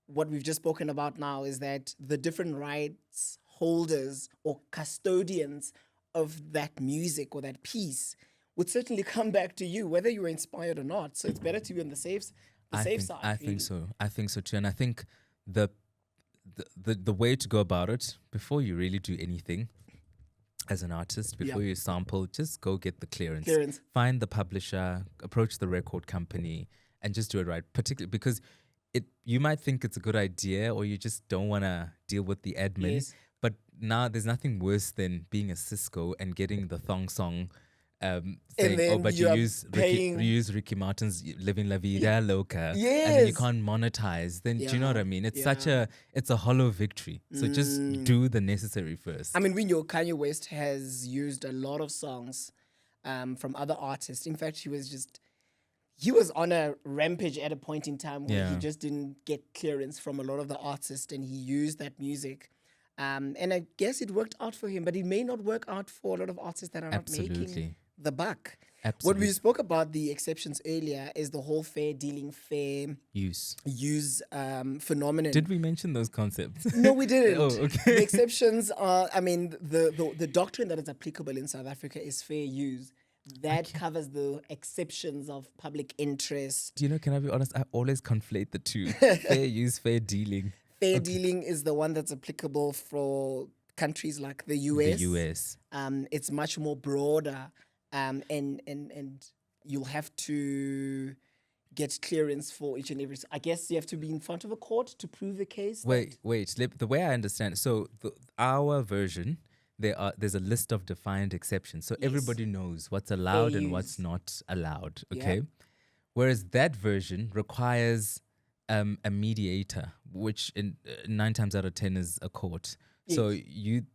what we've just spoken about now is that the different rights holders or custodians of that music or that piece would certainly come back to you, whether you were inspired or not. So it's better to be on the safe side. I think so. I think so too. And I think the way to go about it before you really do anything as an artist, before you sample, just go get the clearance. Find the publisher, approach the record company, and just do it right. Particularly because you might think it's a good idea, or you just don't want to deal with the admin. Yes. But now there's nothing worse than being a Cisco and getting the thong song. Saying, then but you you are use Ricky Martin's "Living La Vida Loca," and then you Yes. can't monetize. Then do you know what I Yeah. mean? It's Yeah. it's a hollow victory. So just do the necessary first. I mean, we know Kanye West has used a lot of songs from other artists. In fact, he was on a rampage at a point in time where he Yeah. just didn't get clearance from a lot of the artists, and he used that music. And I guess it worked out for him, but it may not work out for a lot of artists that are not making Absolutely. the buck. Absolutely. What we spoke about the exceptions earlier is the whole fair dealing, fair Use. use phenomenon. Did we mention those concepts? No, we didn't. Oh, okay. The exceptions are, I mean, the doctrine that is applicable in South Africa is fair use. That covers the exceptions of public interest. Do you know, can I be honest? I always conflate the two. Fair use, fair dealing. Fair dealing is the one that's applicable for countries like the US. The US. It's much more broader, and you'll have to get clearance for each and every. I guess you have to be in front of a court to prove the case. Wait. The way I understand, so our version, there's a list of defined exceptions, so everybody knows what's allowed and what's use. not allowed. Yeah. Okay, whereas that version requires a mediator, which in 9 times out of 10 is a court. So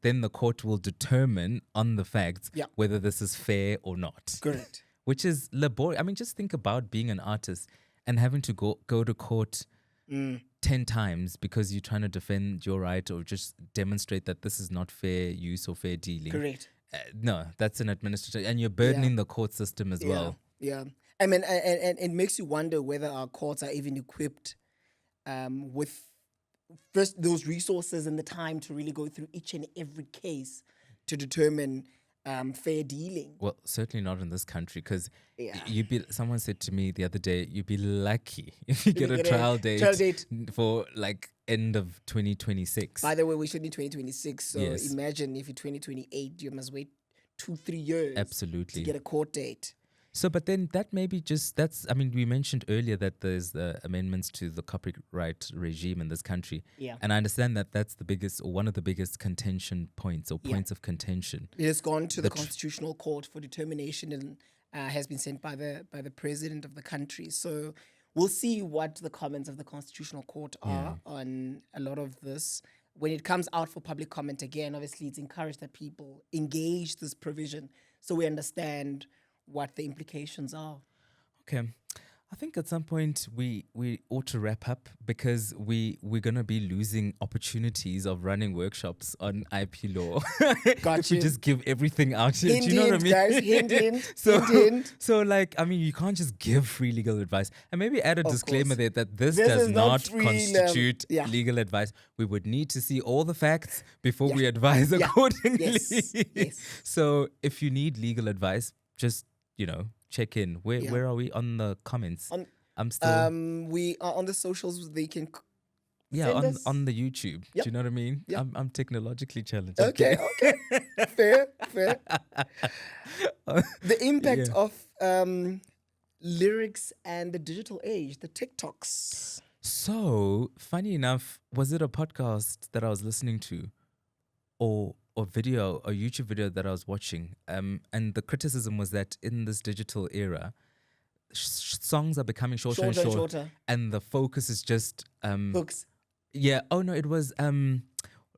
then the court will determine on the facts Yeah. whether this is fair or not. Correct. Which is laborious. I mean, just think about being an artist and having to go to court 10 times because you're trying to defend your right or just demonstrate that this is not fair use or fair dealing. Correct. No, that's an administrative, and you're burdening the court system as well. Yeah. I mean, and it makes you wonder whether our courts are even equipped with first those resources and the time to really go through each and every case to determine fair dealing. Well, certainly not in this country because Yeah. someone said to me the other day, you'd be lucky if you get a get a trial date, trial date. for like end of 2026. By the way, we should be 2026. So Yes. imagine if you're 2028, you must wait 2-3 years Absolutely. to get a court date. So, but then that maybe just that's. I mean, we mentioned earlier that there's the amendments to the copyright regime in this country, Yeah. and I understand that that's the biggest or one of the biggest contention points or Yeah. points of contention. It has gone to the The Constitutional Court for determination and has been sent by the president of the country. So we'll see what the comments of the Constitutional Court are on a lot of this. When it comes out for public comment again, obviously it's encouraged that people engage this provision so we understand what the implications are. Okay. I think at some point we ought to wrap up because we're gonna be losing opportunities of running workshops on IP law Got if we you. just give everything out here. Hint, Do you know what I hint, mean? guys, hint, hint, so hint, hint. so like I mean you can't just give free legal advice and maybe add a disclaimer course. there that this This does is not not free, constitute yeah. legal advice. We would need to see all the facts before we advise accordingly. Yes, yes. So if you need legal advice, just check in. Yeah. Where are we on the comments? I'm still We are on the socials. They can yeah send on us. on the YouTube. Yep. Do you know what I mean? Yep. I'm technologically challenged. Okay, okay. Fair. The impact Yeah. of lyrics and the digital age, the TikToks. So funny enough, was it a podcast that I was listening to, or video, a YouTube video that I was watching? And the criticism was that in this digital era, songs are becoming shorter and shorter, and the focus is just Hooks. Yeah. Oh no, it was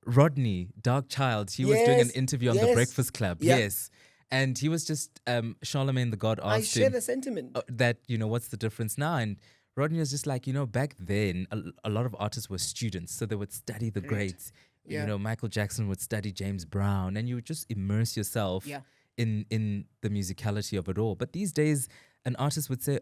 Rodney Dark Child. He was doing an Yes, interview on the yes. Breakfast Club. Yeah. Yes. And he was just Charlemagne the God I asked share him the sentiment. that what's the difference now, and Rodney was just like back then a lot of artists were students, so they would study the greats. Yeah. Michael Jackson would study James Brown, and you would just immerse yourself Yeah. in the musicality of it all. But these days, an artist would say,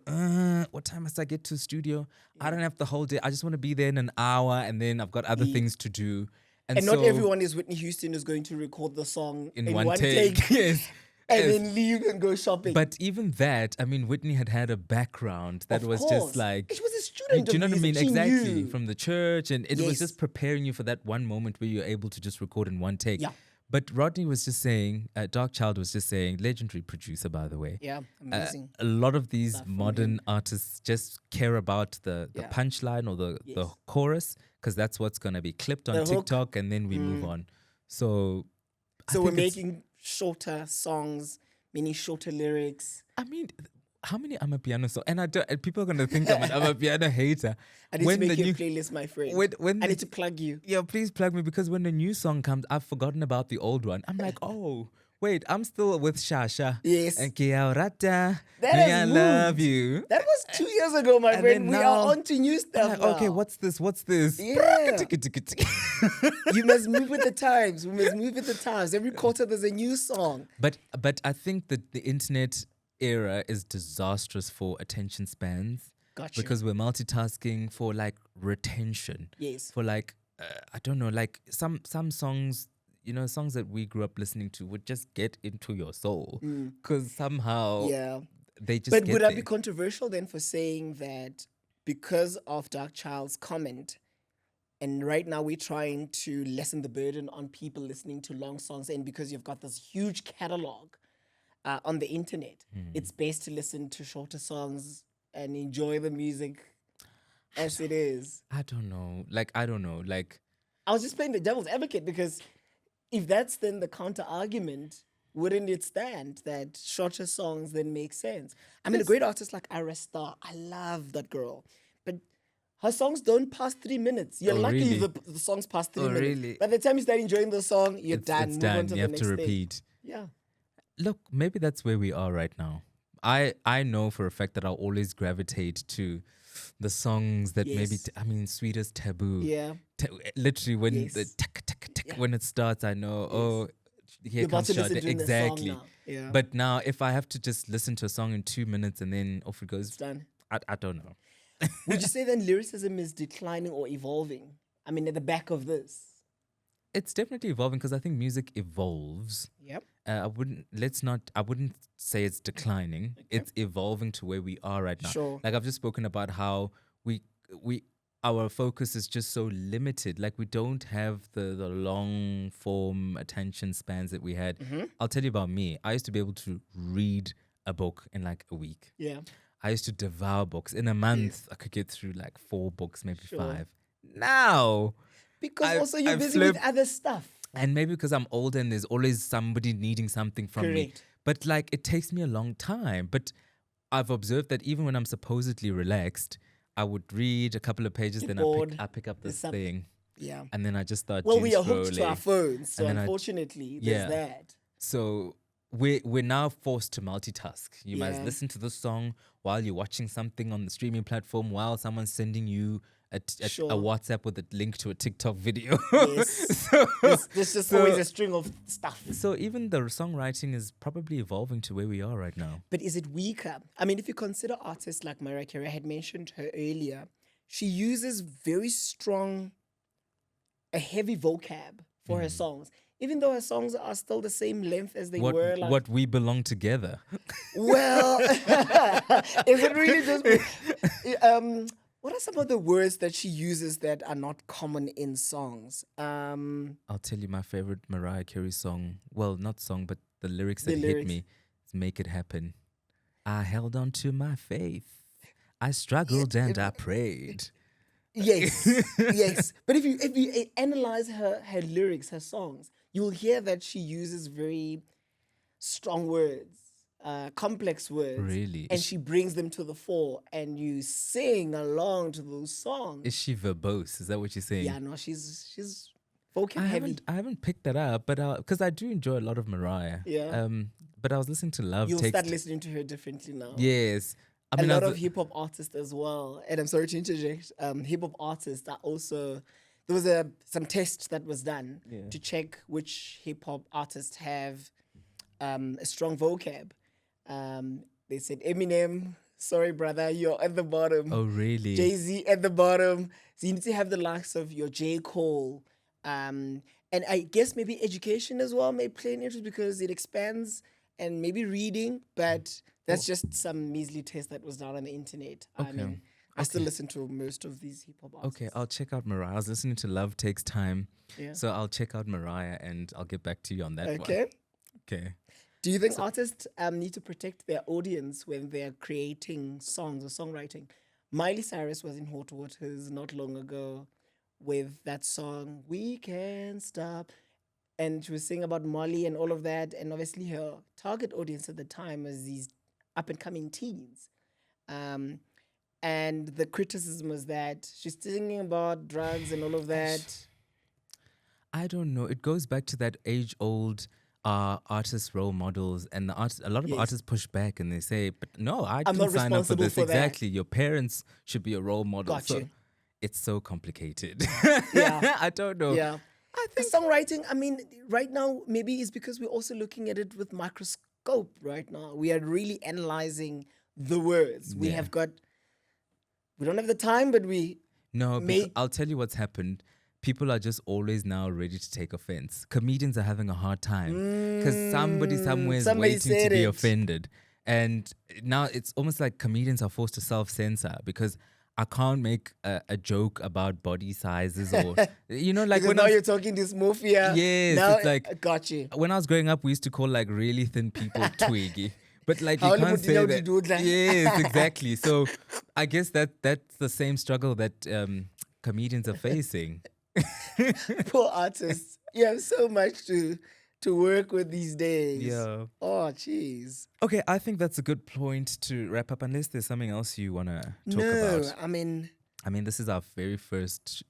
what time must I get to the studio? I don't have the whole day. I just want to be there in an hour, and then I've got other things to do. And so not everyone is Whitney Houston is going to record the song in one take. Yes. and Yes. then leave and go shopping. But even that, I mean, Whitney had a background that Of was course. just like, She was a student do you know of what I mean? music. She Exactly, knew. from the church, and it was Yes. just preparing you for that one moment where you're able to just record in one take. Yeah. But Rodney was just saying, Dark Child was just saying, legendary producer, by the way. Yeah, amazing. A lot of these Stuff from modern artists just care about the Yeah. punchline or the Yes. chorus, because that's what's going to be clipped on The hook. TikTok, and then we move on. So, I So we're think it's- making shorter songs, meaning shorter lyrics. I mean, how many Amapiano songs? And people are going to think I'm an Amapiano hater. I need When to make the you a new- playlist, my friend. when I the- need to plug you. Yeah, please plug me, because when the new song comes, I've forgotten about the old one. I'm like, oh, wait, I'm still with Shasha. Yes. And Kia Rata, That me, has I love moved. you. That was 2 years ago, my And friend. then We now- are on to new I'm stuff like, now. okay, what's this? What's this? Yeah. You must move with the times. We must move with the times. Every quarter there's a new song. But I think that the internet era is disastrous for attention spans. Gotcha. Because we're multitasking for like retention. Yes. For like, I don't know, like some songs, songs that we grew up listening to would just get into your soul. Because somehow Yeah. they just But get would I there. be controversial then for saying that because of Dark Child's comment, and right now we're trying to lessen the burden on people listening to long songs, and because you've got this huge catalog on the internet, it's best to listen to shorter songs and enjoy the music as it is. I don't know. I don't know. Like, I was just playing the devil's advocate because if that's then the counter argument, wouldn't it stand that shorter songs then make sense? I mean, a great artist like Ira Star, I love that girl, but her songs don't pass 3 minutes. You're Oh, lucky really? the songs pass 3 Oh, minutes. really? By the time you start enjoying the song, you're done. It's Move done. on to You the have next to thing. repeat. Yeah. Look, maybe that's where we are right now. I know for a fact that I'll always gravitate to the songs that maybe, Yes. Sweetest Taboo. Yeah. Literally, when Yes. the tick, tick, tick, Yeah. when it starts, I know, oh, here You're about comes to listen Sade. to the song Exactly. now. Yeah. But now, if I have to just listen to a song in 2 minutes and then off it goes, it's done. I don't know. Would you say then lyricism is declining or evolving? I mean, at the back of this. It's definitely evolving because I think music evolves. Yep. I wouldn't say it's declining. It's evolving to where we are right now. Sure. Like I've just spoken about how our focus is just so limited. Like we don't have the long form attention spans that we had. I'll tell you about me. I used to be able to read a book in like a week. Yeah. I used to devour books. In a month, I could get through like 4 books, maybe Sure. 5. Now, Because also you're I've busy with slipped, other stuff. and maybe because I'm older and there's always somebody needing something from me. Correct. But like, it takes me a long time. But I've observed that even when I'm supposedly relaxed, I would read a couple of pages, Get then bored. I pick up There's this some- thing, Yeah. and then I just start Well, doom we are hooked to our scrolling. phones, so And then unfortunately, yeah. there's that. So we're now forced to multitask. You must Yeah. listen to the song while you're watching something on the streaming platform, while someone's sending you Sure. a WhatsApp with a link to a TikTok video. Yes. There's just always a string of stuff. So even the songwriting is probably evolving to where we are right now. But is it weaker? I mean, if you consider artists like Mariah Carey, I had mentioned her earlier, she uses very strong, a heavy vocab for her songs. Even though her songs are still the same length as they were. Like, What we belong together. well, is it really just... what are some of the words that she uses that are not common in songs? I'll tell you my favorite Mariah Carey song. Well, not song, but the lyrics that The hit lyrics. me. It's Make It Happen. I held on to my faith. I struggled and I prayed. Yes, yes. But if you analyze her lyrics, her songs, you'll hear that she uses very strong words, complex words. Really? And she brings them to the fore, and you sing along to those songs. Is she verbose? Is that what you're saying? Yeah, no, she's vocab I heavy. haven't picked that up, but because I do enjoy a lot of Mariah. Yeah. But I was listening to Love You'll Takes. start listening to her differently now. Yes. I A mean, lot I of was- hip hop artists as well. And I'm sorry to interject. Hip hop artists are also... There was some tests that was done to check which hip hop artists have a strong vocab. They said Eminem, sorry brother, you're at the bottom. Oh, really? Jay-Z at the bottom. So you need to have the likes of your J. Cole. And I guess maybe education as well may play an interest because it expands, and maybe reading, but that's just some measly test that was done on the internet. I mean, I still listen to most of these hip hop artists. Okay, I'll check out Mariah. I was listening to Love Takes Time. Yeah. So I'll check out Mariah and I'll get back to you on that one. Okay. Okay. Do you think artists need to protect their audience when they're creating songs or songwriting? Miley Cyrus was in hot waters not long ago with that song, We Can't Stop. And she was singing about Molly and all of that. And obviously her target audience at the time was these up-and-coming teens. And the criticism was that she's singing about drugs and all of that. I don't know. It goes back to that age-old artist role models, and a lot of Yes. artists push back and they say, "But no, I I'm didn't not sign up for responsible this." for that. Exactly. Your parents should be a role model. Got So you. it's so complicated. Yeah. I don't know. Yeah. I think songwriting, I mean, right now, maybe it's because we're also looking at it with microscope right now. We are really analyzing the words. We Yeah. have got, we don't have the time, but we, No, May- I'll tell you what's happened. People are just always now ready to take offense. Comedians are having a hard time because somebody somewhere is somebody waiting to said be it. offended. And now it's almost like comedians are forced to self-censor because I can't make a joke about body sizes or, like because when now I was, you're talking dysmorphia. Yes, Now, it's like- I got you. when I was growing up, we used to call like really thin people twiggy. But like How you can't would you say know to that. do that? Yes, exactly. So I guess that's the same struggle that comedians are facing. Poor artists. You have so much to work with these days. Yeah. Oh, jeez. Okay, I think that's a good point to wrap up. Unless there's something else you want to talk No, about. I mean, This is our very first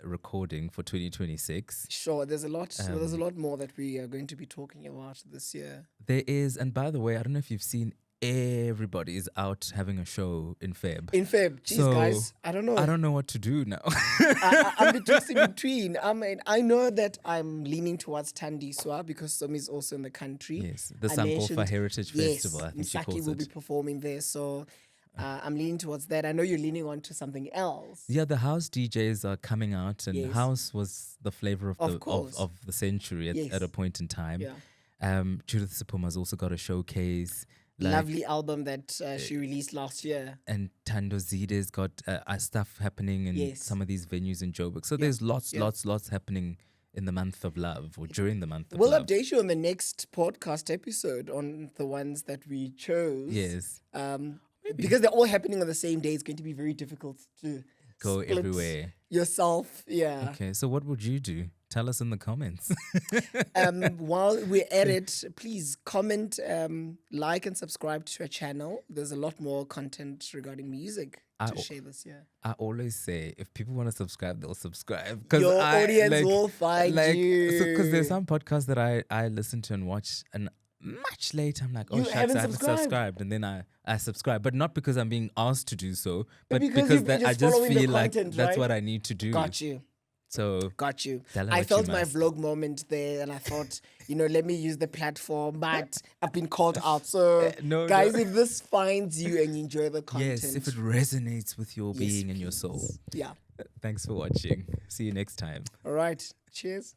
recording for 2026. sure, there's a lot more that we are going to be talking about this year. There is, and by the way, I don't know if you've seen, everybody is out having a show in Feb. In Feb, jeez, So, guys, I don't know. I don't know what to do now. I'm just in between. I mean, I know that I'm leaning towards Tandiswa because Somi's also in the country. Yes, the I Sankofa mentioned- Heritage Festival, I think she Msaki calls will be it. performing there, so I'm leaning towards that. I know you're leaning on to something else. Yeah, the house DJs are coming out, and Yes. house was the flavor of the course. of the century Yes. at a point in time. Yeah. Judith Sipuma's also got a showcase. Lovely album that she released last year. And Tando Zide's got stuff happening in Yes. some of these venues in Joburg. So there's lots happening in the month of love or during the month of We'll love. update you on the next podcast episode on the ones that we chose. Yes. Because they're all happening on the same day, it's going to be very difficult to Go split everywhere. yourself. Yeah. Okay, so what would you do? Tell us in the comments. While we're at it, please comment, like, and subscribe to our channel. There's a lot more content regarding music to share this year. I always say, if people want to subscribe, they'll subscribe. Your audience will find you. Because there's some podcasts that I listen to and watch, and much later I'm like, oh, You shucks, I haven't haven't subscribed. subscribed. And then I subscribe. But not because I'm being asked to do so, but because because you're that I just just following the feel like content, that's right? what I need to do. Got you. So Got you. Tell her I what you felt my must. vlog moment there, and I thought, let me use the platform, but I've been called out. So, no, guys, no. if this finds you and you enjoy the content, yes, if it resonates with your yes, being and your soul. please. Yeah. Thanks for watching. See you next time. All right. Cheers.